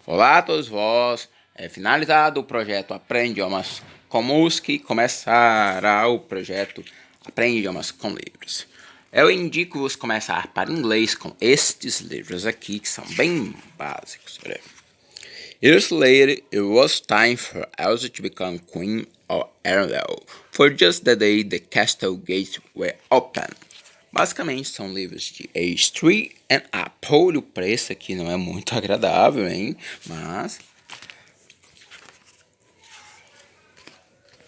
Olá a todos vós, finalizado o projeto Aprende Idiomas com música e começará o projeto Aprende Idiomas com livros. Eu indico-vos começar para inglês com estes livros aqui, que são bem básicos. Years later, it was time for Elsa to become Queen of Arendelle, for just the day the castle gates were open. Basicamente são livros de age 3 and up. Olha, o preço aqui não é muito agradável, hein? Mas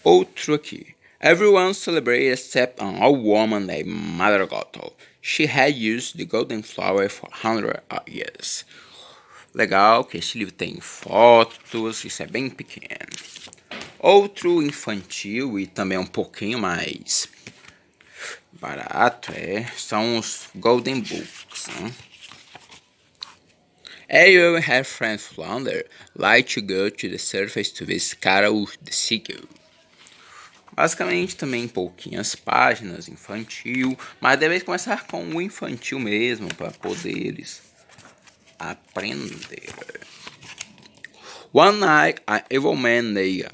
outro aqui. Everyone celebrated except an old woman named Mother Gothel. She had used the golden flower for 100 years. Legal que este livro tem fotos, isso é bem pequeno. Outro infantil e também um pouquinho mais barato são os Golden Books. Ariel and her friend Flounder like to go to the surface to visit Carol the Seagull. Basicamente também pouquinhas páginas, infantil, mas deve começar com o infantil mesmo para poderes aprender. One night, an evil man named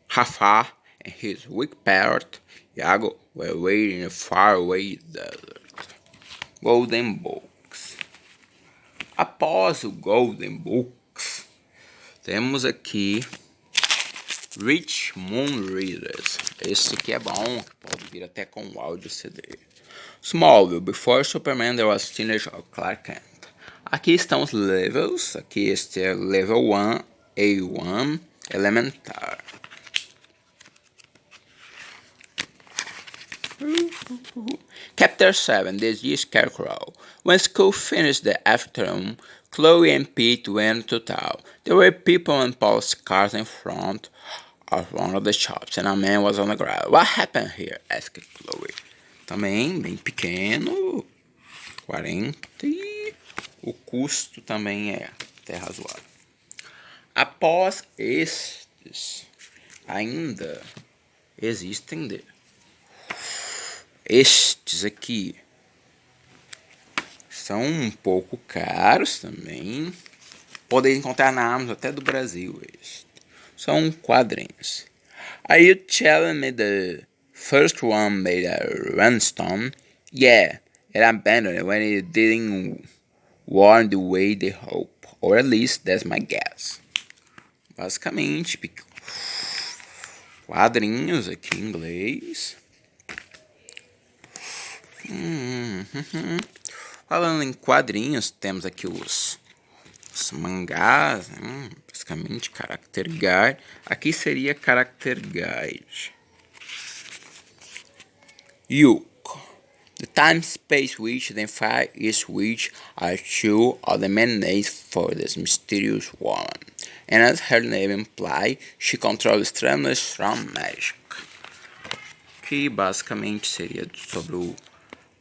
Jafar and his weak parrot Iago were waiting in a faraway desert. Golden Books. Após o Golden Books, temos aqui Rich Moon Readers. Esse aqui é bom, que pode vir até com o áudio CD. Smallville, Before Superman There Was Teenage of Clark Kent. Aqui estão os levels. Aqui este é Level 1, A1, Elementar. Chapter 7, The Year Scarecrow. When school finished the afternoon, Chloe and Pete went to town. There were people and police cars in front of one of the shops, and a man was on the ground. What happened here? Asked Chloe. Também bem pequeno, 40, e o custo também é até razoável. Após estes, ainda existem estes aqui. São um pouco caros também. Podem encontrar na Amazon até do Brasil. São quadrinhos. Are you telling me the first one made a rhinestone? Yeah, it abandoned when it didn't warn the way they hope. Or at least that's my guess. Basicamente, quadrinhos aqui em inglês. Falando em quadrinhos, temos aqui os mangás, basicamente Character Guide. Aqui seria Character Guide. Yuko. The time, space, witch, and fire is witch are two of the main names for this mysterious woman. And as her name implies, she controls extremely strong magic. Que basicamente seria sobre o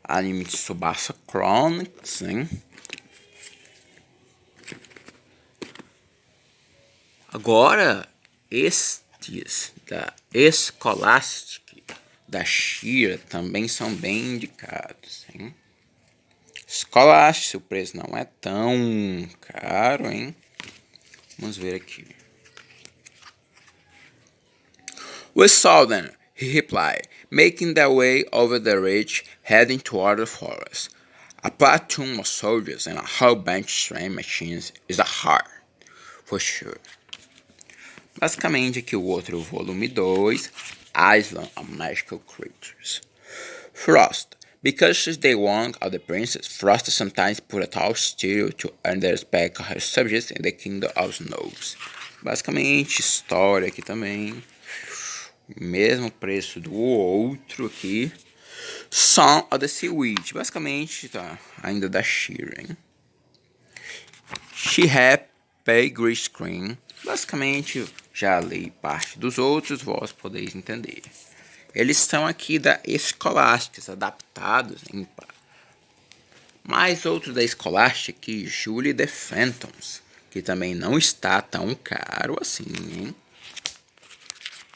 anime de Tsubasa Chronicles, hein? Agora, estes da Scholastic, da Shira, também são bem indicados, hein? Scholastic, o preço não é tão caro, hein? Vamos ver aqui. We saw them, he replied, making their way over the ridge, heading toward the forest. A platoon of soldiers and a whole bunch of train machines is a hard, for sure. Basicamente aqui o outro volume 2, Island of Magical Creatures. Frost. Because she's the one of the princess, Frost sometimes put a tall stereo to earn the respect of her subjects in the Kingdom of Snows. Basicamente, história aqui também. Mesmo preço do outro aqui. Song of the Sea Witch. Basicamente, tá ainda da Sheeran. She had Pay Screen. Basicamente, já li parte dos outros, vós podeis entender. Eles são aqui da Scholastic, adaptados em mais outro da Scholastic aqui, Julie the Phantoms, que também não está tão caro assim, hein?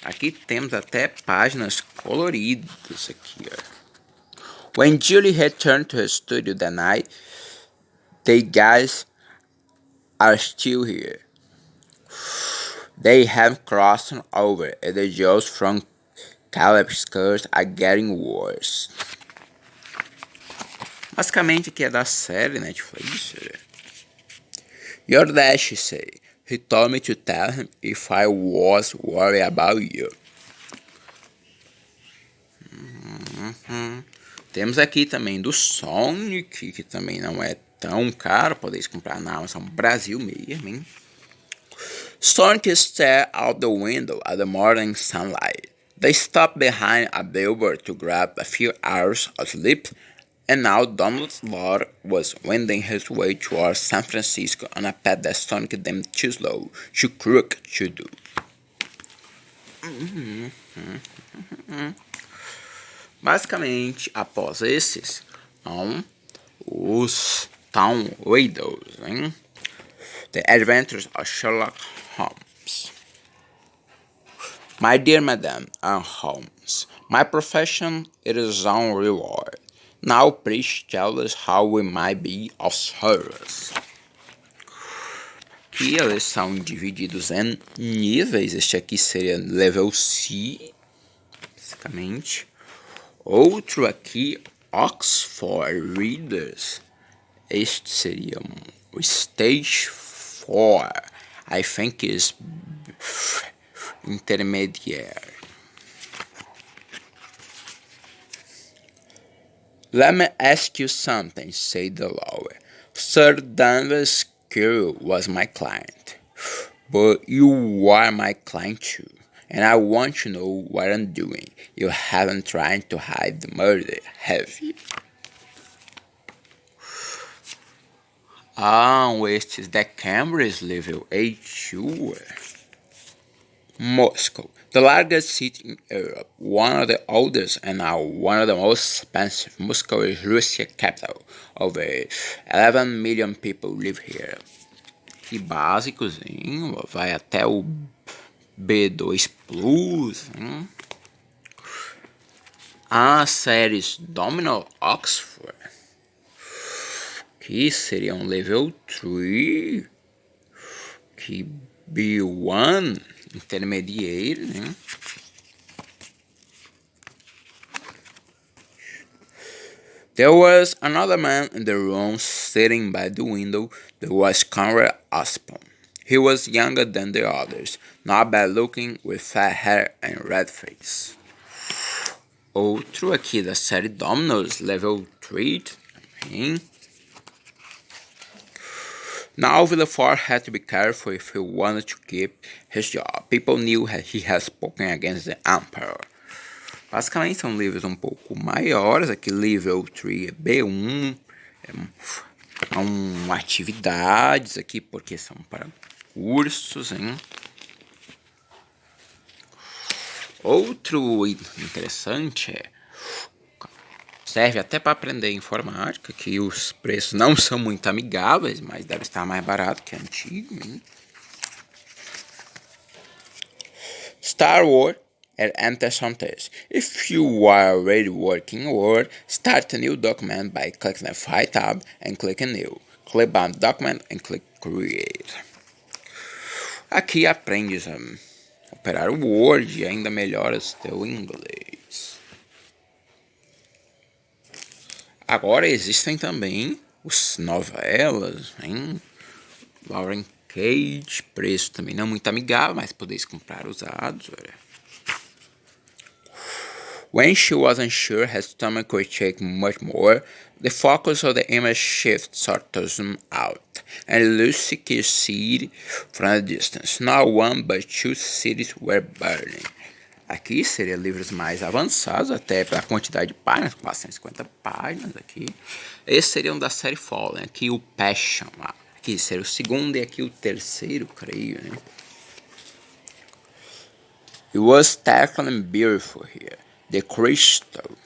Aqui temos até páginas coloridas aqui, ó. When Julie returned to her studio that night, the guys are still here. They have crossed over, and the jokes from Caleb's curse are getting worse. Basicamente, que é da série Netflix. Your dad, she say. He told me to tell him if I was worried about you. Temos aqui também do Sonic, que também não é tão caro, podeis comprar na Amazon Brasil mesmo, hein? Sonic stared out the window at the morning sunlight. They stopped behind a billboard to grab a few hours of sleep, and now Donald's Lord was wending his way towards San Francisco on a path that Sonic deemed too slow, too crooked to do. Basicamente, após esses, os Town Widows, hein? The Adventures of Sherlock Holmes. My dear Madame Holmes, my profession it is on reward. Now please tell us how we might be of service. Aqui eles são divididos em níveis. Este aqui seria level C, basicamente. Outro aqui, Oxford Readers. Este seria o Stage 4. I think is intermediário. Let me ask you something, said the lawyer. Sir Danvers Q was my client, but you are my client too, and I want to know what I'm doing. You haven't tried to hide the murder, have you? Estes the Cambridge level A2. Moscow, the largest city in Europe, one of the oldest and now one of the most expensive. Moscow is Russia's capital. Over 11 million people live here. Que básicozinho, vai até o B2 Plus. As séries Domino Oxford, que seria um level 3, que B1 intermediate, né? There was another man in the room sitting by the window. There was Conrad Osborne. He was younger than the others, not bad looking, with fat hair and red face. Outro aqui da série Dominoes, level 3 também. Now Villefort had to be careful if he wanted to keep his job. People knew he had spoken against the Emperor. Basicamente são livros um pouco maiores. Aqui level 3 é B1. Atividades aqui porque são para cursos, hein? Outro interessante serve até para aprender informática, que os preços não são muito amigáveis, mas deve estar mais barato que antigo, hein? Star Wars and enter some text. If you are already working in Word, start a new document by clicking the File tab and clicking New. Click on Document and click Create. Aqui aprendes a operar o Word e ainda melhoras teu inglês. Agora existem também os novelas, hein? Lauren Cage, preço também não muito amigável, mas podeis comprar usados, olha. When she wasn't sure her stomach could take much more, the focus of the image shifted sort of zoomed out, and Lucy could see from a distance. Not one but two cities were burning. Aqui seria livros mais avançados, até pela quantidade de páginas, 450 páginas aqui. Esses seriam da série Fallen, aqui o Passion, aqui seria o segundo e aqui o terceiro, creio, né? It was startling and beautiful here. The crystal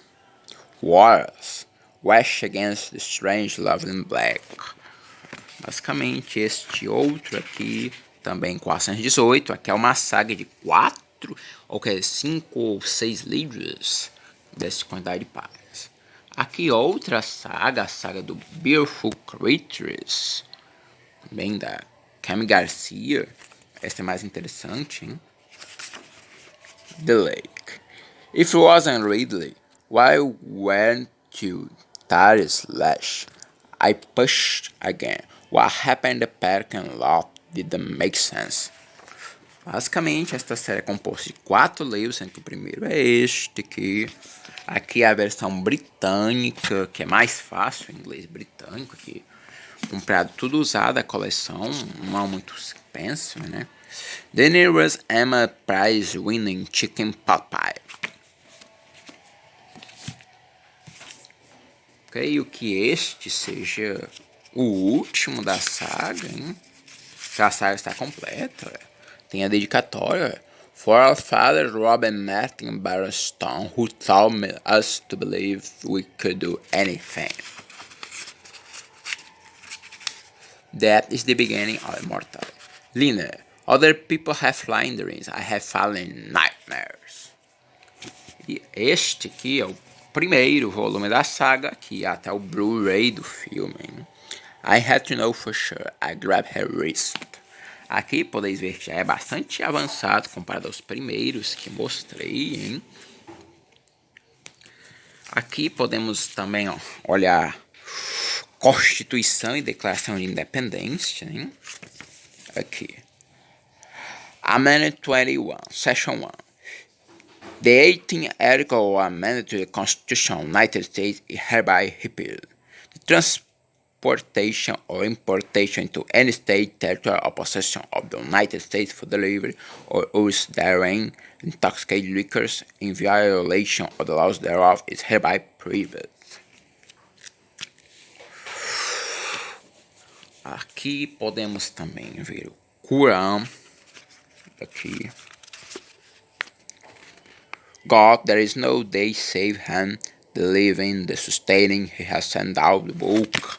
was washed against the strange lovely black. Basicamente, este outro aqui, também 418, aqui é uma saga de 5 ou 6 livros dessa quantidade de páginas. Aqui outra saga, a saga do Beautiful Creatures, também da Cami Garcia. Esta é mais interessante, hein? The lake. If it wasn't Ridley, why weren't you tired slash? I pushed again. What happened in the parking lot didn't make sense. Basicamente, esta série é composta de 4 livros, sendo que o primeiro é este aqui. Aqui é a versão britânica, que é mais fácil, o inglês britânico aqui. Comprado tudo usado, a coleção, não muito expensive, né? The nearest Emma Prize winning chicken pot pie. Creio que este seja o último da saga, hein? Já a saga está completa. Tem a dedicatória. For our father, Robin Martin Barrowstone, who taught us to believe we could do anything. That is the beginning of immortality. Lina, other people have flying dreams. I have fallen nightmares. E este aqui é o primeiro volume da saga, que até o Blu-ray do filme. Hein? I had to know for sure. I grabbed her wrist. Aqui podeis ver que já é bastante avançado comparado aos primeiros que mostrei. Hein? Aqui podemos também olhar Constituição e Declaração de Independência. Hein? Aqui. Amendment 21, Section 1. The 18th Article of Amendment to the Constitution of the United States is hereby repealed. The transportation or importation into any state, territory, or possession of the United States for delivery or use therein intoxicated liquors in violation of the laws thereof is hereby prohibited. Aqui podemos também ver o Corão. Aqui. God, there is no day save him, the living, the sustaining, he has sent out the book.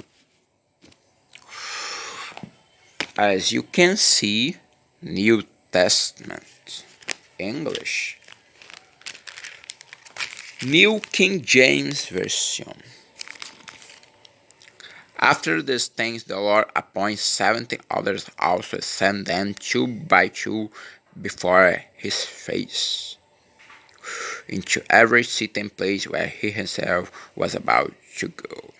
As you can see, New Testament, English. New King James Version. After these things the Lord appoints 70 others also, send them 2 by 2 before his face, into every seat and place where he himself was about to go.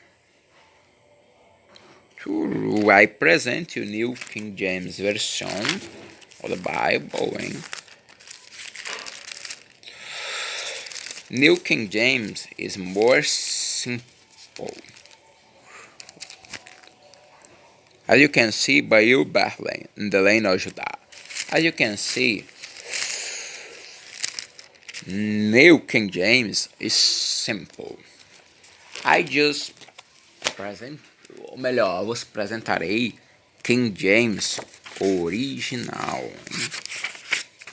I present you New King James Version of the Bible. Hein? New King James is more simple. As you can see, by you Bethlehem, in the land of Judah. As you can see, New King James is simple. I just present, ou melhor, vos apresentarei King James original. Hein?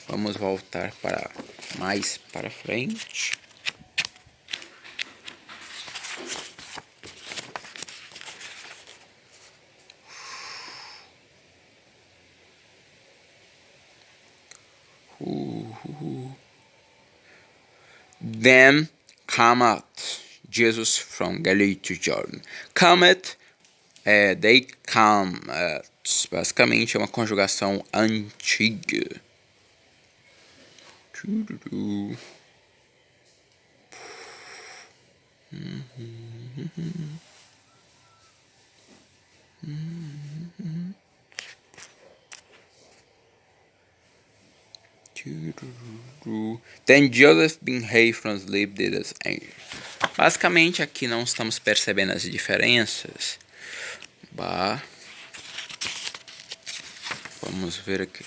Vamos voltar para mais para frente. Then cometh Jesus from Galilee to Jordan. Cometh, they come, basicamente é uma conjugação antiga. Then Joseph being raised from sleep did as angel. Basicamente aqui não estamos percebendo as diferenças. Vamos ver aqui.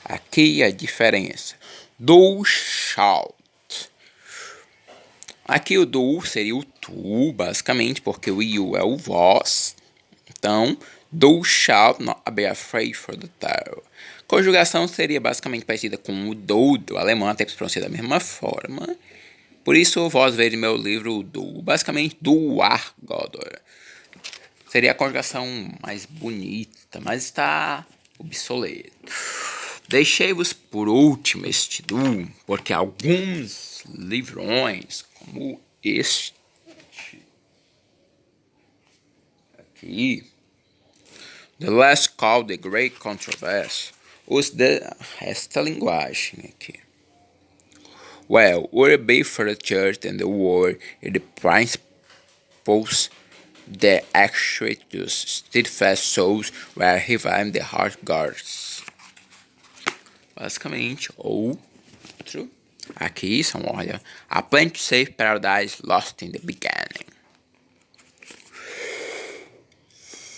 Aqui a diferença. Do shalt. Aqui o do seria o tu, basicamente, porque o you é o vós. Então, thou shalt not be afraid for the terror. Conjugação seria basicamente parecida com o do alemão, até que se pronuncia da mesma forma. Por isso, vós veis meu livro o do, basicamente do ar Godor. Seria a conjugação mais bonita, mas está obsoleto. Deixei-vos por último este do, porque alguns livrões, como este, aqui. The last called the Great Controversy. Usa esta linguagem aqui. Well, would it be for the church and the world if the principles that actuate those steadfast souls were reviving the heart guards? Basicamente, outro. Aqui são, olha, a plenty safe paradise lost in the beginning.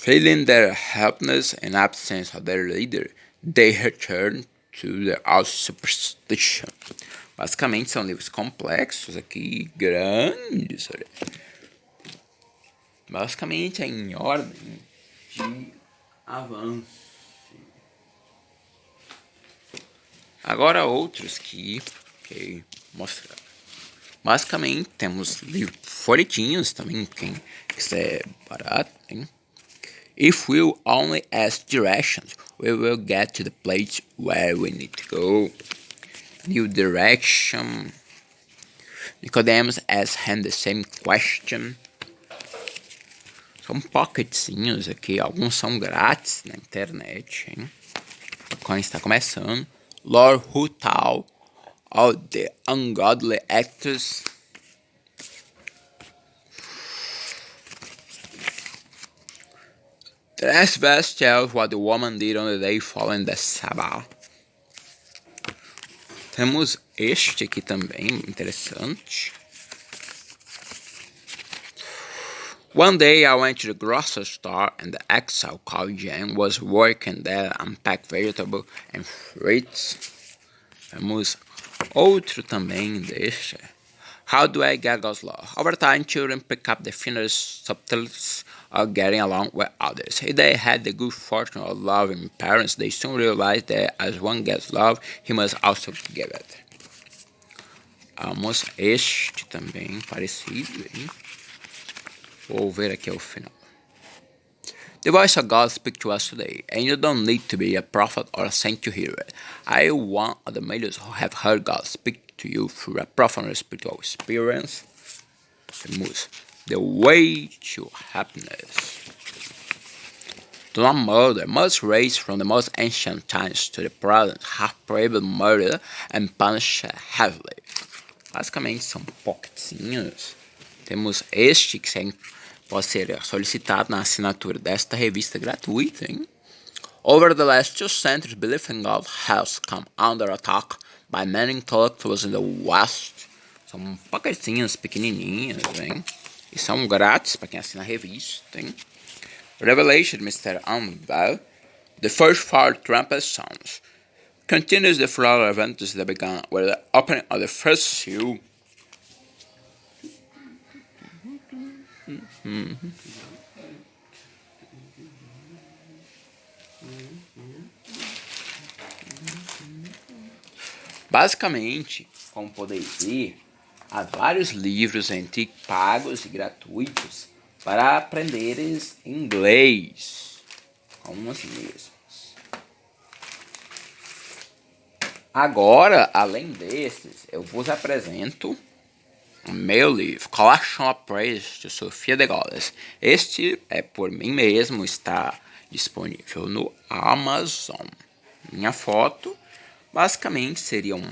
Feeling their helplessness and absence of their leader, they return to their old superstition. Basicamente são livros complexos aqui, grandes. Olha. Basicamente é em ordem de avanço. Agora outros que mostrar. Basicamente temos livros folhetinhos também, quem quiser barato, hein? If we only ask directions, we will get to the place where we need to go. New direction. Nicodemus asked him the same question. São pocketzinhos aqui, alguns são grátis na internet, hein? Quando está começando. Lord who taught all the ungodly actors. The last verse tells what the woman did on the day following the Sabbath. Temos este aqui também, interessante. One day I went to the grocery store and the exile called Jen was working there unpacked vegetables and fruits. Temos outro também deste. How do I get God's love? Over time, children pick up the finer subtleties of getting along with others. If they had the good fortune of loving parents, they soon realize that as one gets love, he must also give it. Vamos este também, parecido, hein? Vou ver aqui ao final. The voice of God speaks to us today, and you don't need to be a prophet or a saint to hear it. I am one of the millions who have heard God speak to you through a profound spiritual experience. The way to happiness. Do not murder. Must raise from the most ancient times to the present have prohibited murder and punished heavily. Basicamente são pocketzinhos. Temos este que pode ser solicitado na assinatura desta revista gratuita, hein? Over the last 2 centuries, belief in God has come under attack by many intellectuals in the West. São pacotinhos pequenininhos, hein? E são grátis para quem assina a revista, hein? Revelation, Mr. Unveil, the first 4 trumpet sounds, continues the floral events that began with the opening of the first seal. Basicamente, como podeis ver, há vários livros entre pagos e gratuitos para aprenderes inglês, como os mesmos. Agora, além desses, eu vos apresento o meu livro, Projeto Aprende de Sofia de Ingles. Este é por mim mesmo, está disponível no Amazon. Minha foto, basicamente, seriam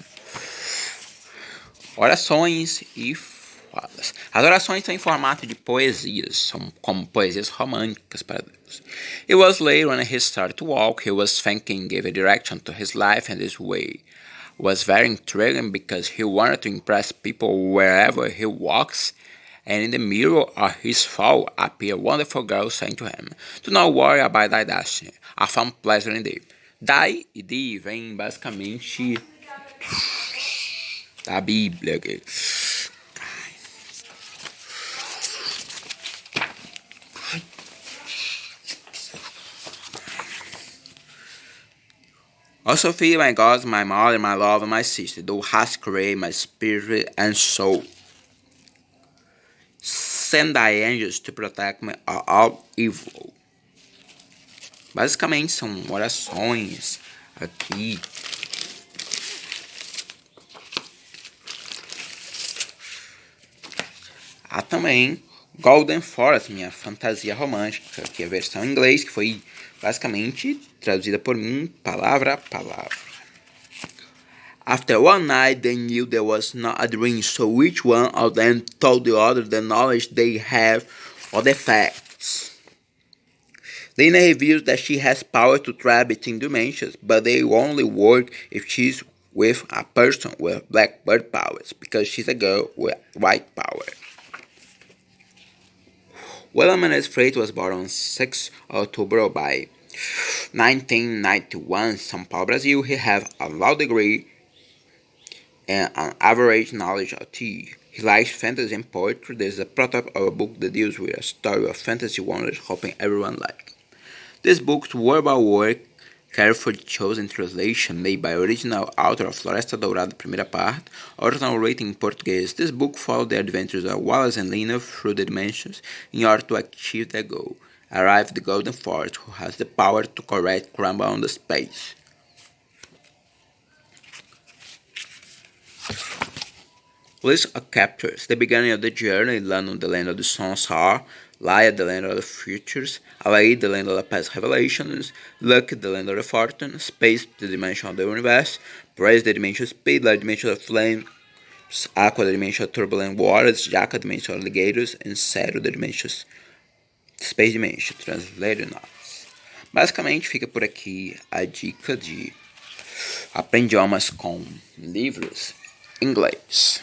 orações e falas. As orações são em formato de poesias, são como poesias românticas para Deus. It was late when he started to walk, he was thinking, gave a direction to his life, and this way was very intriguing because he wanted to impress people wherever he walks, and in the mirror of his fall appeared a wonderful girl saying to him, "Do not worry about thy destiny, I found pleasure in thee." Dai e di vem basicamente da Bíblia. Also feel my God, my mother, my love, and my sister, thou hast created my spirit and soul. Send thy angels to protect me of all evil. Basicamente são orações aqui. Há também Golden Forest, minha fantasia romântica, que é a versão em inglês, que foi basicamente traduzida por mim, palavra a palavra. After one night, they knew there was not a dream, so each one of them told the other the knowledge they have of the facts. Lena reveals that she has power to travel between dimensions, but they only work if she's with a person with blackbird powers, because she's a girl with white power. William and Freight was born on 6 October by 1991 in São Paulo, Brazil. He has a law degree and an average knowledge of tea. He likes fantasy and poetry. This is a prototype of a book that deals with a story of fantasy wonders, hoping everyone likes it. This book's word-by-word, carefully chosen translation made by original author of Floresta Dourada, primeira parte, original rating em português. This book follows the adventures of Wallace and Lena through the dimensions in order to achieve their goal, arrive at the Golden Forest, who has the power to correct crumble on the space. List of captures. The beginning of the journey, London, the land of the sun's are, Laia, the land of the futures, Alaï, the land of the past revelations, Luck, the land of the fortune, Space, the dimension of the universe, Praise, the dimension of speed, Light, the dimension of flames, Aqua, the dimension of turbulent waters, Jaca, the dimension of alligators, and Zero, the dimension space dimension, translated notes. Basicamente fica por aqui a dica de Aprende Idiomas com Livros, Inglês.